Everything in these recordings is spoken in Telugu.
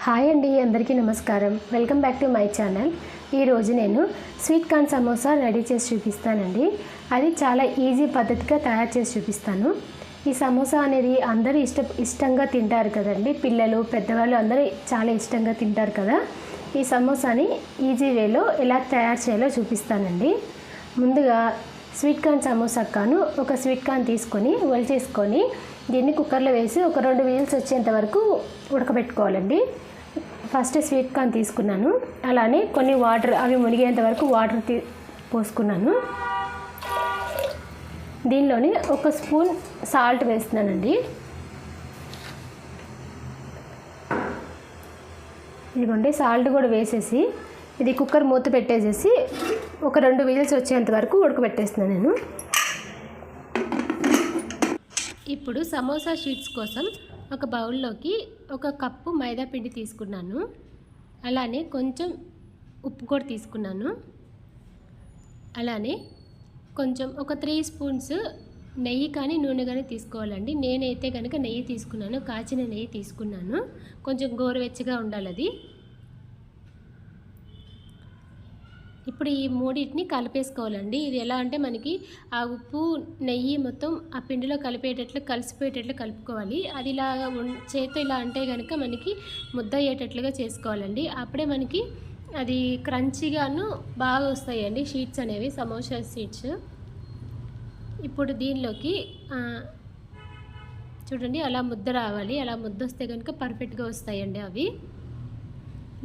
హాయ్ అండి, అందరికీ నమస్కారం. Welcome back to my channel. ఈరోజు నేను స్వీట్ కార్న్ సమోసా రెడీ చేసి చూపిస్తానండి. అది చాలా ఈజీ పద్ధతిగా తయారు చేసి చూపిస్తాను. ఈ సమోసా అనేది అందరూ ఇష్టంగా తింటారు కదండి. పిల్లలు, పెద్దవాళ్ళు అందరూ చాలా ఇష్టంగా తింటారు కదా. ఈ సమోసాని ఈజీ వేలో ఎలా తయారు చేయాలో చూపిస్తానండి. ముందుగా స్వీట్ కార్న్ సమోసాకు కాను ఒక స్వీట్ కార్న్ తీసుకొని చేసుకొని దీన్ని కుక్కర్లో వేసి ఒక 2 విజిల్స్ వచ్చేంత వరకు ఉడకబెట్టుకోవాలండి. ఫస్ట్ స్వీట్ కార్న్ తీసుకున్నాను. అలానే కొన్ని వాటర్, అవి మునిగేంత వరకు వాటర్ పోసుకున్నాను. దీనిలోని 1 స్పూన్ సాల్ట్ వేస్తున్నానండి. ఇదిగోండి, సాల్ట్ కూడా వేసేసి ఇది కుక్కర్ మూత పెట్టేసేసి ఒక 2 విజిల్స్ వచ్చేంత వరకు ఉడకబెట్టేస్తున్నాను నేను. ఇప్పుడు సమోసా షీట్స్ కోసం ఒక బౌల్లోకి 1 కప్పు మైదా పిండి తీసుకున్నాను. అలానే కొంచెం ఉప్పు కూడా తీసుకున్నాను. అలానే కొంచెం ఒక 3 స్పూన్స్ నెయ్యి కానీ నూనె కానీ తీసుకోవాలండి. నేనైతే కనుక నెయ్యి తీసుకున్నాను, కాచిన నెయ్యి తీసుకున్నాను. కొంచెం గోరువెచ్చగా ఉండాలి అది. ఇప్పుడు ఈ మూడింటిని కలిపేసుకోవాలండి. ఇది ఎలా అంటే మనకి ఆ ఉప్పు నెయ్యి మొత్తం ఆ పిండిలో కలిసిపోయేటట్లు కలుపుకోవాలి. అది ఇలా చేతితో ఇలా అంటే కనుక మనకి ముద్ద అయ్యేటట్లుగా చేసుకోవాలండి. అప్పుడే మనకి అది క్రంచీగాను బాగా వస్తాయండి షీట్స్ అనేవి, సమోసా షీట్స్. ఇప్పుడు దీనిలోకి చూడండి, అలా ముద్ద రావాలి. అలా ముద్ద వస్తే కనుక పర్ఫెక్ట్గా వస్తాయండి అవి.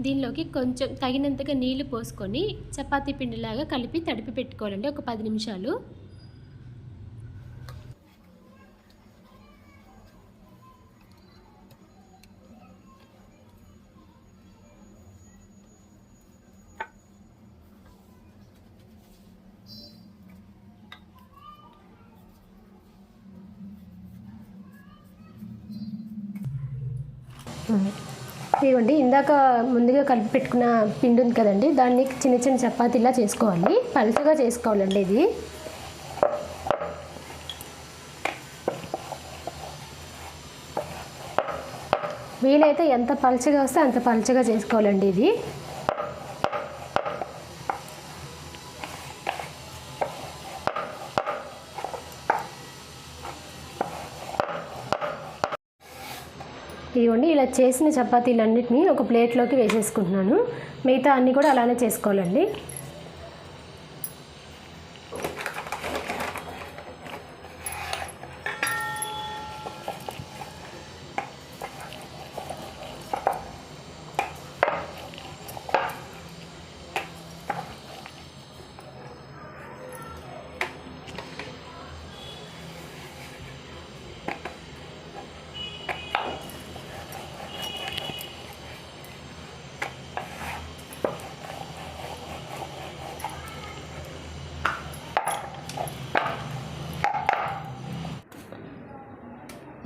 దీనిలోకి కొంచెం తగినంతగా నీళ్లు పోసుకొని చపాతీ పిండిలాగా కలిపి తడిపి పెట్టుకోవాలండి ఒక 10 నిమిషాలు. ఇదిగోండి, ఇందాక ముందుగా కలిపి పెట్టుకున్న పిండి ఉంది కదండి, దాన్ని చిన్న చిన్న చపాతీలా చేసుకోవాలి. పలుచగా చేసుకోవాలండి ఇది. వీలైతే ఎంత పలుచగా వస్తే అంత పలుచగా చేసుకోవాలండి ఇది. ఇదిగోండి, ఇలా చేసిన చపాతీలన్నిటినీ ఒక ప్లేట్లోకి వేసేసుకుంటున్నాను. మిగతా అన్నీ కూడా అలానే చేసుకోవాలండి.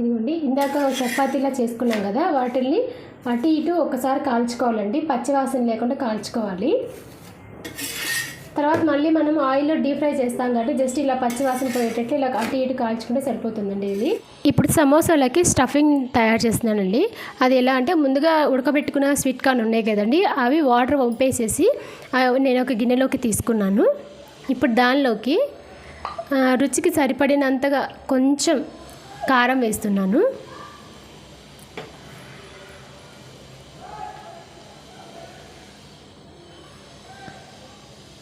ఇదిగోండి, ఇందాక చపాతీలా చేసుకున్నాం కదా, వాటిల్ని అటు ఇటు ఒకసారి కాల్చుకోవాలండి. పచ్చివాసన లేకుండా కాల్చుకోవాలి. తర్వాత మళ్ళీ మనం ఆయిల్లో డీప్ ఫ్రై చేస్తాం కాబట్టి జస్ట్ ఇలా పచ్చివాసన పోయేటట్లు ఇలా అటు ఇటు కాల్చుకుంటే సరిపోతుందండి ఇది. ఇప్పుడు సమోసాలకి స్టఫింగ్ తయారు చేస్తున్నానండి. అది ఎలా అంటే ముందుగా ఉడకబెట్టుకున్న స్వీట్ కార్న్ ఉన్నాయి కదండి, అవి వాటర్ వంపేసేసి నేను ఒక గిన్నెలోకి తీసుకున్నాను. ఇప్పుడు దానిలోకి రుచికి సరిపడినంతగా కొంచెం కారం వేస్తున్నాను.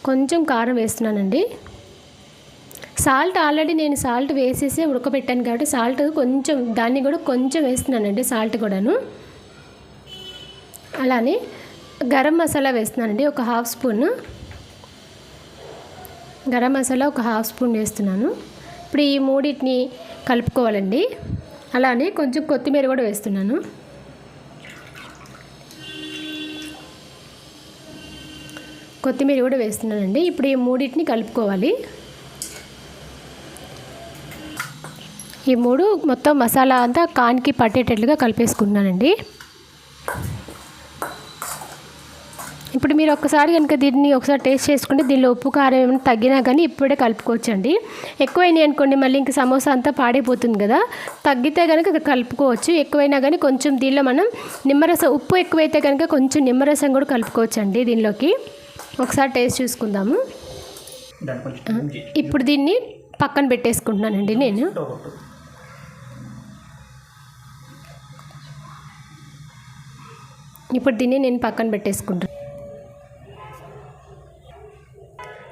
కొంచెం కారం వేస్తున్నానండి. సాల్ట్ ఆల్రెడీ నేను సాల్ట్ వేసేసి ఉడకబెట్టాను కాబట్టి సాల్ట్ కొంచెం, దాన్ని కూడా కొంచెం వేస్తున్నానండి, సాల్ట్ కూడాను. అలానే గరం మసాలా వేస్తున్నానండి, ఒక 1/2 స్పూన్ గరం మసాలా, ఒక 1/2 స్పూన్ వేస్తున్నాను. ఇప్పుడు ఈ మూడింటిని కలుపుకోవాలండి. అలానే కొంచెం కొత్తిమీర కూడా వేస్తున్నాను. కొత్తిమీర కూడా వేస్తున్నానండి. ఇప్పుడు ఈ మూడింటిని కలుపుకోవాలి. ఈ మూడు మొత్తం మసాలా అంతా కాన్కి పట్టేటట్లుగా కలిపేసుకుంటున్నానండి. ఇప్పుడు మీరు ఒక్కసారి కనుక దీన్ని ఒకసారి టేస్ట్ చేసుకుంటే దీనిలో ఉప్పు కారం ఏమైనా తగ్గినా కానీ ఇప్పుడే కలుపుకోవచ్చండి. ఎక్కువైనాయి అనుకోండి మళ్ళీ ఇంక సమోసా అంతా పాడైపోతుంది కదా, తగ్గితే కనుక కలుపుకోవచ్చు. ఎక్కువైనా కానీ కొంచెం దీనిలో మనం నిమ్మరసం, ఉప్పు ఎక్కువైతే కనుక కొంచెం నిమ్మరసం కూడా కలుపుకోవచ్చండి దీనిలోకి. ఒకసారి టేస్ట్ చూసుకుందాము. ఇప్పుడు దీన్ని పక్కన పెట్టేసుకుంటున్నానండి నేను. ఇప్పుడు దీన్ని నేను పక్కన పెట్టేసుకుంటాను.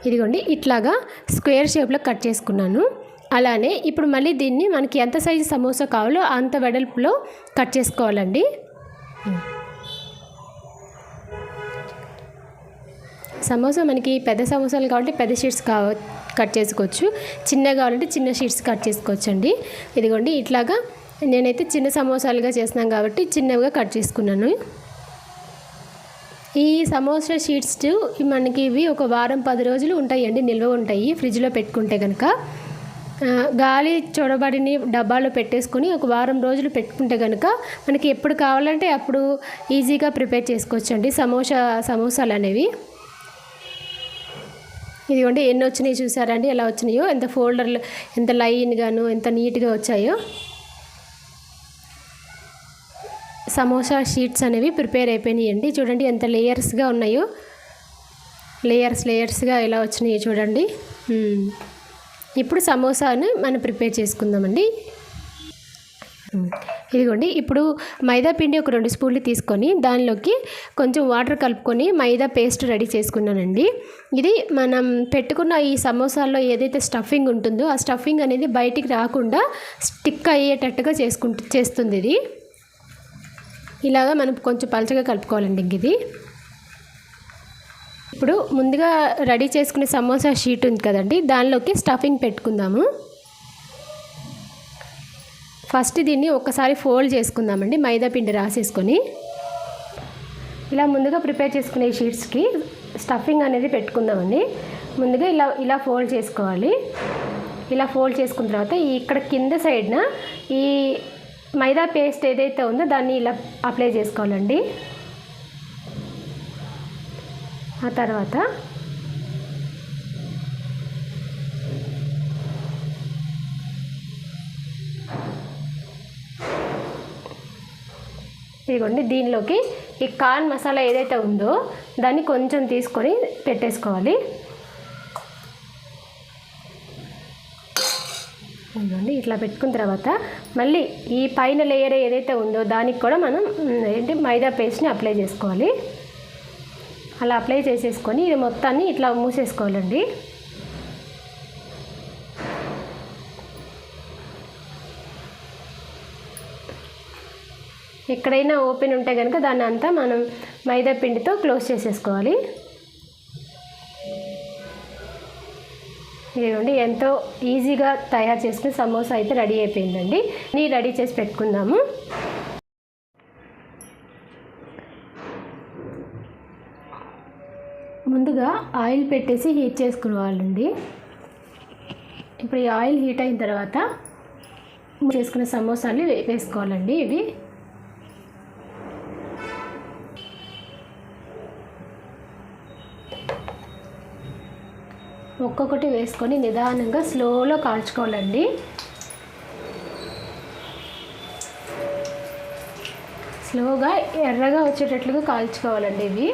ఇదిగోండి ఇట్లాగా స్క్వేర్ షేప్లో కట్ చేసుకున్నాను. అలానే ఇప్పుడు మళ్ళీ దీన్ని మనకి ఎంత సైజు సమోసా కావాలో అంత వెడల్పులో కట్ చేసుకోవాలండి. సమోసా మనకి పెద్ద సమోసాలు కావాలంటే పెద్ద షీట్స్ కట్ చేసుకోవచ్చు, చిన్నగా కావాలంటే చిన్న షీట్స్ కట్ చేసుకోవచ్చు అండి. ఇదిగోండి ఇట్లాగా నేనైతే చిన్న సమోసాలుగా చేస్తున్నాను కాబట్టి చిన్నవిగా కట్ చేసుకున్నాను. ఈ సమోసా షీట్స్ మనకి ఇవి ఒక వారం 10 రోజులు ఉంటాయండి, నిల్వ ఉంటాయి ఫ్రిడ్జ్లో పెట్టుకుంటే కనుక. గాలి చూడబడిని డబ్బాలో పెట్టేసుకొని ఒక వారం రోజులు పెట్టుకుంటే కనుక మనకి ఎప్పుడు కావాలంటే అప్పుడు ఈజీగా ప్రిపేర్ చేసుకోవచ్చు అండి సమోసాలు అనేవి. ఇదిగోండి ఎన్ని వచ్చినాయి చూసారండి, ఎలా వచ్చినాయో, ఎంత ఫోల్డర్లు ఎంత లైన్గాను ఎంత నీట్గా వచ్చాయో. సమోసా షీట్స్ అనేవి ప్రిపేర్ అయిపోయినాయండి. చూడండి ఎంత లేయర్స్గా ఉన్నాయో, లేయర్స్గా ఎలా వచ్చినాయో చూడండి. ఇప్పుడు సమోసాను మనం ప్రిపేర్ చేసుకుందామండి. ఇదిగోండి ఇప్పుడు మైదా పిండి ఒక 2 స్పూన్లు తీసుకొని దానిలోకి కొంచెం వాటర్ కలుపుకొని మైదా పేస్ట్ రెడీ చేసుకున్నానండి. ఇది మనం పెట్టుకున్న ఈ సమోసాల్లో ఏదైతే స్టఫింగ్ ఉంటుందో ఆ స్టఫింగ్ అనేది బయటికి రాకుండా స్టిక్ అయ్యేటట్టుగా చేస్తుంది ఇది. ఇలాగా మనం కొంచెం పలచగా కలుపుకోవాలండి. ఇది ఇప్పుడు ముందుగా రెడీ చేసుకునే సమోసా షీట్ ఉంది కదండి, దానిలోకి స్టఫింగ్ పెట్టుకుందాము. ఫస్ట్ దీన్ని ఒకసారి ఫోల్డ్ చేసుకుందామండి, మైదా పిండి రాసేసుకొని. ఇలా ముందుగా ప్రిపేర్ చేసుకునే షీట్స్కి స్టఫింగ్ అనేది పెట్టుకుందామండి. ముందుగా ఇలా ఫోల్డ్ చేసుకోవాలి. ఇలా ఫోల్డ్ చేసుకున్న తర్వాత ఇక్కడ కింద సైడ్న ఈ మైదా పేస్ట్ ఏదైతే ఉందో దాన్ని ఇలా అప్లై చేసుకోవాలండి. ఆ తర్వాత ఇదిగోండి దీనిలోకి ఈ కార్న్ మసాలా ఏదైతే ఉందో దాన్ని కొంచెం తీసుకొని పెట్టేసుకోవాలి. ఇదిగోండి ఇట్లా పెట్టుకున్న తర్వాత మళ్ళీ ఈ పైన లేయర్ ఏదైతే ఉందో దానికి కూడా మనం మైదా పేస్ట్ని అప్లై చేసుకోవాలి. అలా అప్లై చేసేసుకొని ఇది మొత్తాన్ని ఇట్లా మూసేసుకోవాలండి. ఎక్కడైనా ఓపెన్ ఉంటే కనుక దాన్ని అంతా మనం మైదా పిండితో క్లోజ్ చేసేసుకోవాలి. ఇదిగోండి ఎంతో ఈజీగా తయారు చేసుకుని సమోసా అయితే రెడీ అయిపోయిందండి. రెడీ చేసి పెట్టుకుందాము. ముందుగా ఆయిల్ పెట్టేసి హీట్ చేసుకోవాలండి. ఇప్పుడు ఈ ఆయిల్ హీట్ అయిన తర్వాత చేసుకునే సమోసాలు వేసుకోవాలండి. ఇవి ఒక్కొక్కటి వేసుకొని నిదానంగా స్లోలో కాల్చుకోవాలండి. స్లోగా ఎర్రగా వచ్చేటట్లుగా కాల్చుకోవాలండి ఇవి.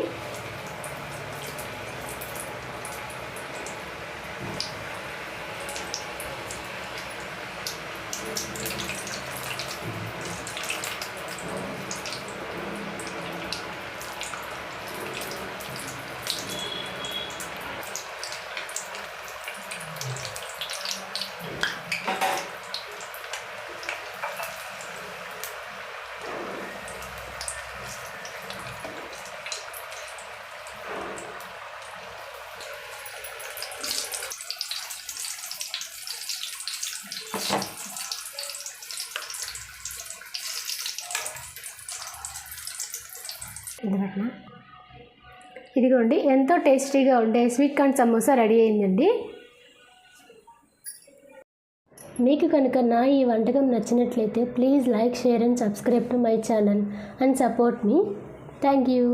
ఇదిగోండి ఎంతో టేస్టీగా ఉండే స్వీట్ కార్న్ సమోసా రెడీ అయిందండి. మీకు కనుక నా ఈ వంటకం నచ్చినట్లయితే please like, share and subscribe to my channel and support me. Thank you.